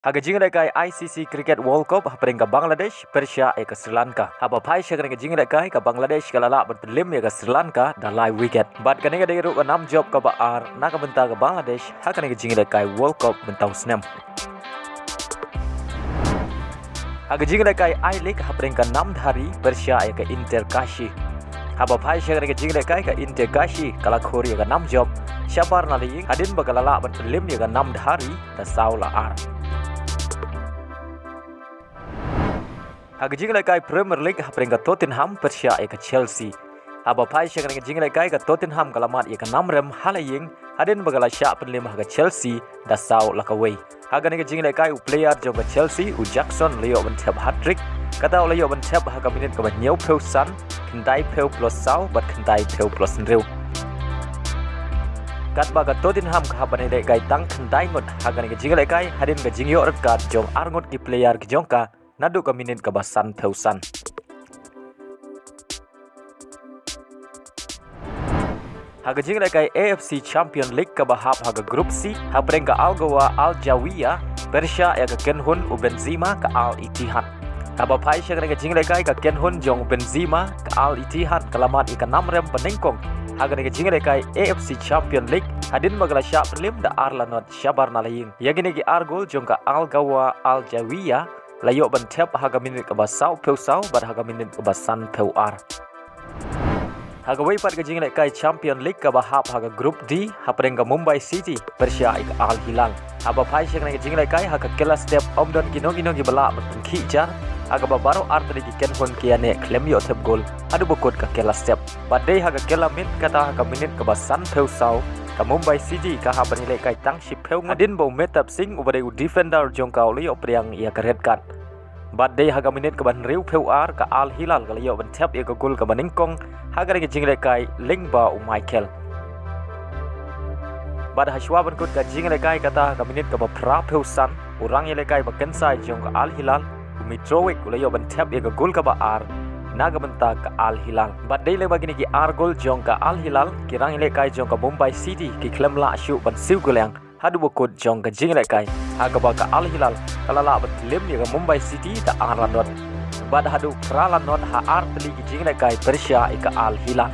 Haga jingle kai ICC Cricket World Cup peringkat Bangladesh, Persia ke Sri Lanka. Haba pai syakring jingle kai ke Bangladesh kalala berpelim ke Sri Lanka dan live wicket. Bat kanega dari ru 6 job ke Baar, nak bentar ke Bangladesh, hakan jingle kai World Cup bentau senam. Haga jingle kai I-League peringkat 6 hari Persia ke Inter Kashi. Haba pai syakring jingle kai ke Inter Kashi kala Korea ke 6 job. Syabar nali hadin bagalala berpelim ke 6 hari dan saula ar. Haga jingle kai Premier League peringkat Tottenham Persia ke Chelsea. Haba pai syakring jingle kai ke Tottenham kalamat ke 6 rem halaying hadin bagala syak penlim ke Chelsea da sau lakaway. Haga ni jingle kai player jong ke Chelsea Jackson Leo bentep hat-trick. Kata Leo bentep haga minit ke nyau peusan kendai peu plus sau bat kendai peu plus nreu. Kat baga Tottenham ke haba ni kai tang kendai ngot haga ni jingle kai hadin ke jingyo kat jong arngot ki player ke jongka nadu ke minit ke basan peusan. Haga jingle kai AFC Champion League ke bahap haga grup C hapreng ke Al-Gawa Al-Jawiya Persia ke Kenhun u Benzema ke Al-Ittihad. Haba pai syakring ke jingle kai ke Kenhun jong Benzema ke Al-Ittihad kalamat ke 6 rem penengkong. Haga ke jingle kai AFC Champion League hadin magala syak prelim da arlanot syabar nalaying. Yagini ki argol jong ke Al-Gawa Al-Jawiya layok bentep haga minit ke basau peusau bar haga minit ke basan peuar. Haga wipat ke jingle kai Champion League ke bahap haga grup D hapreng ke Mumbai City Persia ke Al Hilal. Haba pai syakring ke jingle kai haga kela step omdon kinong ki bala bertengki jar haga babaro artri ki Kenhun kiane klem yo tep gol adu bokot ke kela step. Badai haga kela min kata haga minit ke basan peusau ke Mumbai City ke haba nilai kai tang ship peu ngadin bau metap sing ubade u defender jongkau liyo priang ia ke red card. Badai haga minit ke ban riu peuar ke Al Hilal ke liyo bentep ia ke gol ke baningkong haga ke jingle kai Lingba u Michael. Bad haswa ban kut ke jingle kai kata haga minit ke pra peusan urang ile kai bakensai jong ke Al Hilal u Mitrovic u liyo bentep ia ke gol ke baar naga bentak ke Al Hilal. Badai le bagini ki ar gol jong ke Al Hilal kirang ile kai jong ke Mumbai City ki klem la syu ban siu golang hadu bokut jong ke jingle kai haga ba ke Al Hilal kalala betlim ke Mumbai City da arlanot. Bad hadu pralanot ha ar teli ki jingle kai Persia ke Al Hilal.